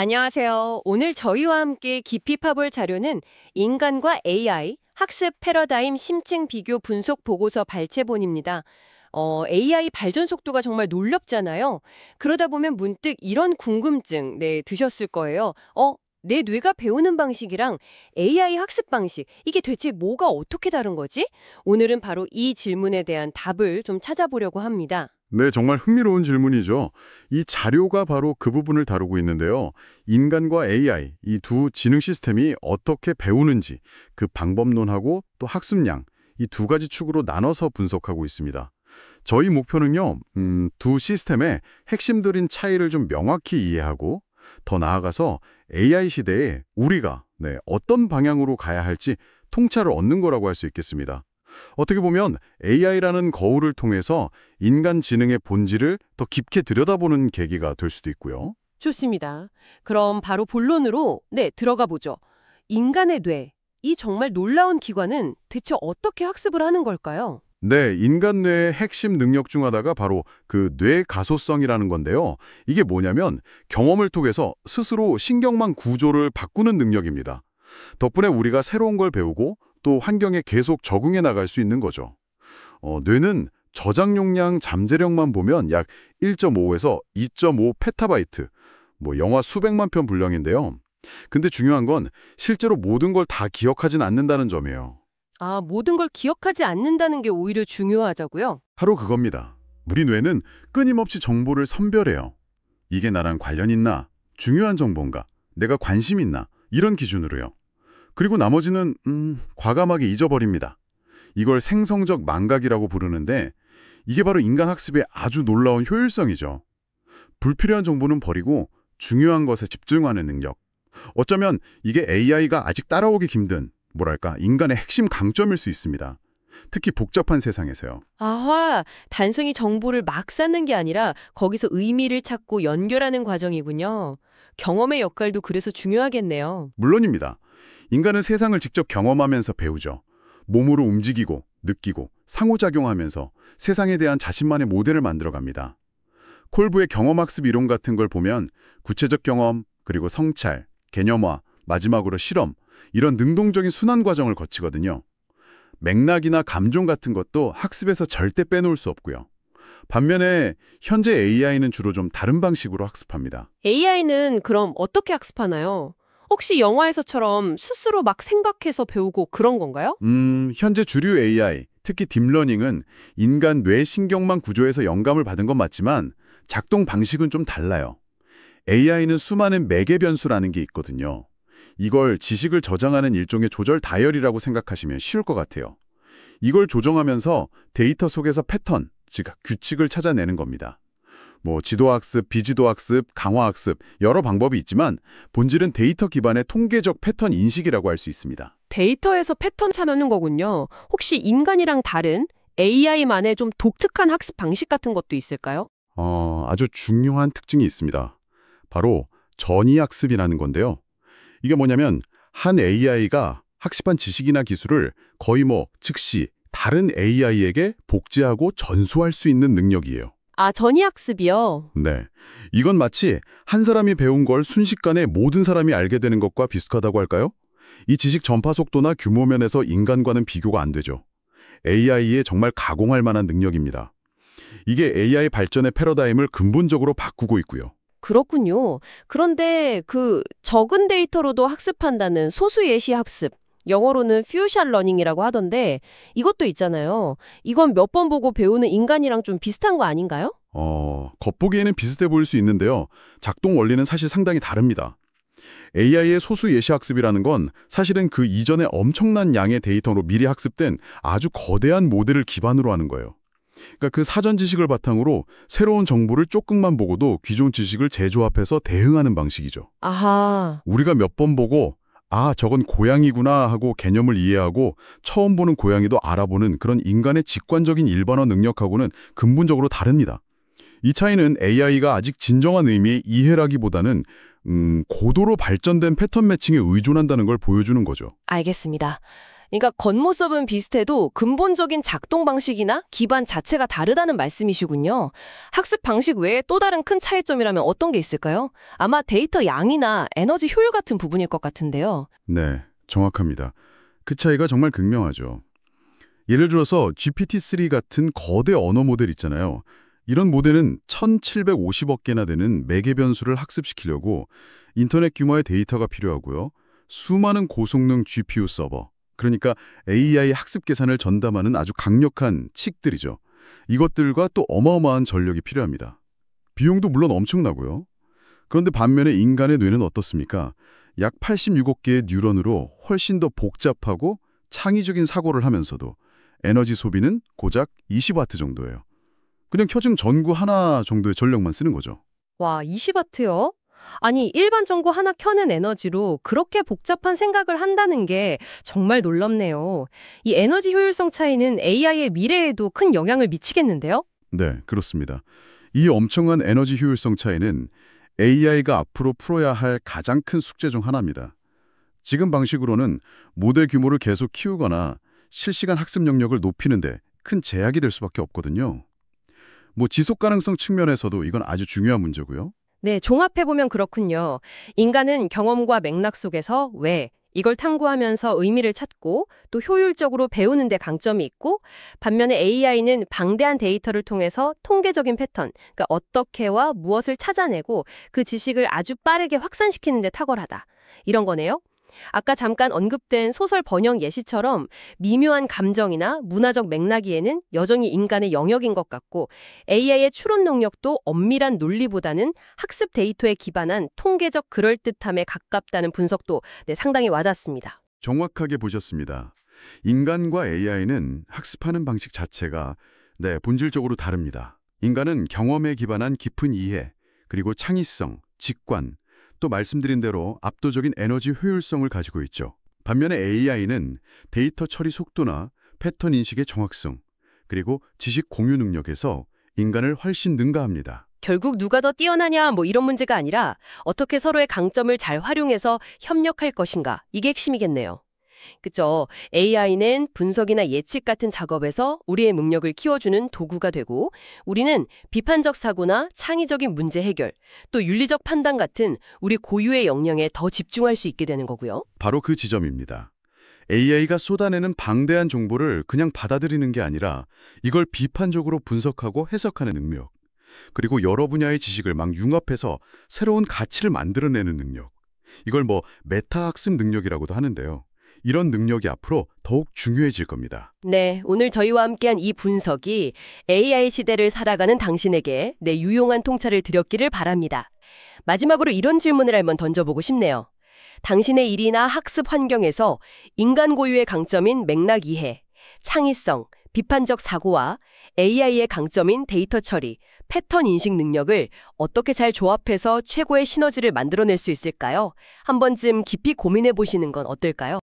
안녕하세요. 오늘 저희와 함께 깊이 파볼 자료는 인간과 AI 학습 패러다임 심층 비교 분석 보고서 발췌본입니다. AI 발전 속도가 정말 놀랍잖아요. 그러다 보면 문득 이런 궁금증, 드셨을 거예요. 내 뇌가 배우는 방식이랑 AI 학습 방식, 이게 대체 뭐가 어떻게 다른 거지? 오늘은 바로 이 질문에 대한 답을 좀 찾아보려고 합니다. 네, 정말 흥미로운 질문이죠. 이 자료가 바로 그 부분을 다루고 있는데요. 인간과 AI, 이 두 지능 시스템이 어떻게 배우는지, 그 방법론하고 또 학습량, 이 두 가지 축으로 나눠서 분석하고 있습니다. 저희 목표는요, 두 시스템의 핵심들인 차이를 좀 명확히 이해하고, 더 나아가서 AI 시대에 우리가 어떤 방향으로 가야 할지 통찰을 얻는 거라고 할 수 있겠습니다. 어떻게 보면 AI라는 거울을 통해서 인간 지능의 본질을 더 깊게 들여다보는 계기가 될 수도 있고요. 좋습니다. 그럼 바로 본론으로 들어가 보죠. 인간의 뇌, 이 정말 놀라운 기관은 대체 어떻게 학습을 하는 걸까요? 네, 인간 뇌의 핵심 능력 중 하나가 바로 그 뇌 가소성이라는 건데요. 이게 뭐냐면 경험을 통해서 스스로 신경망 구조를 바꾸는 능력입니다. 덕분에 우리가 새로운 걸 배우고 또 환경에 계속 적응해 나갈 수 있는 거죠. 뇌는 저장 용량 잠재력만 보면 약 1.5에서 2.5 페타바이트, 영화 수백만 편 분량인데요. 근데 중요한 건 실제로 모든 걸 다 기억하진 않는다는 점이에요. 아, 모든 걸 기억하지 않는다는 게 오히려 중요하다고요? 바로 그겁니다. 우리 뇌는 끊임없이 정보를 선별해요. 이게 나랑 관련 있나? 중요한 정보인가? 내가 관심 있나? 이런 기준으로요. 그리고 나머지는 과감하게 잊어버립니다. 이걸 생성적 망각이라고 부르는데 이게 바로 인간 학습의 아주 놀라운 효율성이죠. 불필요한 정보는 버리고 중요한 것에 집중하는 능력. 어쩌면 이게 AI가 아직 따라오기 힘든 인간의 핵심 강점일 수 있습니다. 특히 복잡한 세상에서요. 아하, 단순히 정보를 막 쌓는 게 아니라 거기서 의미를 찾고 연결하는 과정이군요. 경험의 역할도 그래서 중요하겠네요. 물론입니다. 인간은 세상을 직접 경험하면서 배우죠. 몸으로 움직이고 느끼고 상호작용하면서 세상에 대한 자신만의 모델을 만들어갑니다. 콜브의 경험학습 이론 같은 걸 보면 구체적 경험, 그리고 성찰, 개념화, 마지막으로 실험, 이런 능동적인 순환 과정을 거치거든요. 맥락이나 감정 같은 것도 학습에서 절대 빼놓을 수 없고요. 반면에 현재 AI는 주로 좀 다른 방식으로 학습합니다. AI는 그럼 어떻게 학습하나요? 혹시 영화에서처럼 스스로 막 생각해서 배우고 그런 건가요? 현재 주류 AI, 특히 딥러닝은 인간 뇌신경망 구조에서 영감을 받은 건 맞지만 작동 방식은 좀 달라요. AI는 수많은 매개 변수라는 게 있거든요. 이걸 지식을 저장하는 일종의 조절 다이어리라고 생각하시면 쉬울 것 같아요. 이걸 조정하면서 데이터 속에서 패턴, 즉 규칙을 찾아내는 겁니다. 지도학습, 비지도학습, 강화학습 여러 방법이 있지만 본질은 데이터 기반의 통계적 패턴 인식이라고 할 수 있습니다. 데이터에서 패턴 찾는 거군요. 혹시 인간이랑 다른 AI만의 좀 독특한 학습 방식 같은 것도 있을까요? 아주 중요한 특징이 있습니다. 바로 전이학습이라는 건데요. 이게 뭐냐면 한 AI가 학습한 지식이나 기술을 거의 즉시 다른 AI에게 복제하고 전수할 수 있는 능력이에요. 아, 전이학습이요? 네. 이건 마치 한 사람이 배운 걸 순식간에 모든 사람이 알게 되는 것과 비슷하다고 할까요? 이 지식 전파 속도나 규모 면에서 인간과는 비교가 안 되죠. AI에 정말 가공할 만한 능력입니다. 이게 AI 발전의 패러다임을 근본적으로 바꾸고 있고요. 그렇군요. 그런데 그 적은 데이터로도 학습한다는 소수 예시 학습, 영어로는 퓨전 러닝이라고 하던데 이것도 있잖아요. 이건 몇 번 보고 배우는 인간이랑 좀 비슷한 거 아닌가요? 겉보기에는 비슷해 보일 수 있는데요. 작동 원리는 사실 상당히 다릅니다. AI의 소수 예시 학습이라는 건 사실은 그 이전에 엄청난 양의 데이터로 미리 학습된 아주 거대한 모델을 기반으로 하는 거예요. 그러니까 그 사전 지식을 바탕으로 새로운 정보를 조금만 보고도 기존 지식을 재조합해서 대응하는 방식이죠. 아하. 우리가 몇 번 보고 저건 고양이구나 하고 개념을 이해하고 처음 보는 고양이도 알아보는 그런 인간의 직관적인 일반화 능력하고는 근본적으로 다릅니다. 이 차이는 AI가 아직 진정한 의미의 이해라기보다는 고도로 발전된 패턴 매칭에 의존한다는 걸 보여주는 거죠. 알겠습니다. 그러니까 겉모습은 비슷해도 근본적인 작동 방식이나 기반 자체가 다르다는 말씀이시군요. 학습 방식 외에 또 다른 큰 차이점이라면 어떤 게 있을까요? 아마 데이터 양이나 에너지 효율 같은 부분일 것 같은데요. 네, 정확합니다. 그 차이가 정말 극명하죠. 예를 들어서 GPT-3 같은 거대 언어 모델 있잖아요. 이런 모델은 1750억 개나 되는 매개 변수를 학습시키려고 인터넷 규모의 데이터가 필요하고요. 수많은 고성능 GPU 서버, 그러니까 AI 학습 계산을 전담하는 아주 강력한 칙들이죠. 이것들과 또 어마어마한 전력이 필요합니다. 비용도 물론 엄청나고요. 그런데 반면에 인간의 뇌는 어떻습니까? 약 86억 개의 뉴런으로 훨씬 더 복잡하고 창의적인 사고를 하면서도 에너지 소비는 고작 20와트 정도예요. 그냥 켜진 전구 하나 정도의 전력만 쓰는 거죠. 와, 20와트요? 아니, 일반 전구 하나 켜는 에너지로 그렇게 복잡한 생각을 한다는 게 정말 놀랍네요. 이 에너지 효율성 차이는 AI의 미래에도 큰 영향을 미치겠는데요? 네, 그렇습니다. 이 엄청난 에너지 효율성 차이는 AI가 앞으로 풀어야 할 가장 큰 숙제 중 하나입니다. 지금 방식으로는 모델 규모를 계속 키우거나 실시간 학습 영역을 높이는데 큰 제약이 될 수밖에 없거든요. 지속 가능성 측면에서도 이건 아주 중요한 문제고요. 네, 종합해보면 그렇군요. 인간은 경험과 맥락 속에서 왜, 이걸 탐구하면서 의미를 찾고 또 효율적으로 배우는 데 강점이 있고 반면에 AI는 방대한 데이터를 통해서 통계적인 패턴, 그러니까 어떻게와 무엇을 찾아내고 그 지식을 아주 빠르게 확산시키는 데 탁월하다. 이런 거네요. 아까 잠깐 언급된 소설 번역 예시처럼 미묘한 감정이나 문화적 맥락이에는 여전히 인간의 영역인 것 같고 AI의 추론 능력도 엄밀한 논리보다는 학습 데이터에 기반한 통계적 그럴듯함에 가깝다는 분석도 상당히 와닿습니다. 정확하게 보셨습니다. 인간과 AI는 학습하는 방식 자체가 본질적으로 다릅니다. 인간은 경험에 기반한 깊은 이해, 그리고 창의성, 직관, 또 말씀드린 대로 압도적인 에너지 효율성을 가지고 있죠. 반면에 AI는 데이터 처리 속도나 패턴 인식의 정확성, 그리고 지식 공유 능력에서 인간을 훨씬 능가합니다. 결국 누가 더 뛰어나냐 이런 문제가 아니라 어떻게 서로의 강점을 잘 활용해서 협력할 것인가, 이게 핵심이겠네요. 그죠? AI는 분석이나 예측 같은 작업에서 우리의 능력을 키워주는 도구가 되고 우리는 비판적 사고나 창의적인 문제 해결, 또 윤리적 판단 같은 우리 고유의 역량에 더 집중할 수 있게 되는 거고요. 바로 그 지점입니다. AI가 쏟아내는 방대한 정보를 그냥 받아들이는 게 아니라 이걸 비판적으로 분석하고 해석하는 능력, 그리고 여러 분야의 지식을 막 융합해서 새로운 가치를 만들어내는 능력, 이걸 메타 학습 능력이라고도 하는데요. 이런 능력이 앞으로 더욱 중요해질 겁니다. 네, 오늘 저희와 함께한 이 분석이 AI 시대를 살아가는 당신에게 유용한 통찰을 드렸기를 바랍니다. 마지막으로 이런 질문을 한번 던져보고 싶네요. 당신의 일이나 학습 환경에서 인간 고유의 강점인 맥락 이해, 창의성, 비판적 사고와 AI의 강점인 데이터 처리, 패턴 인식 능력을 어떻게 잘 조합해서 최고의 시너지를 만들어낼 수 있을까요? 한 번쯤 깊이 고민해 보시는 건 어떨까요?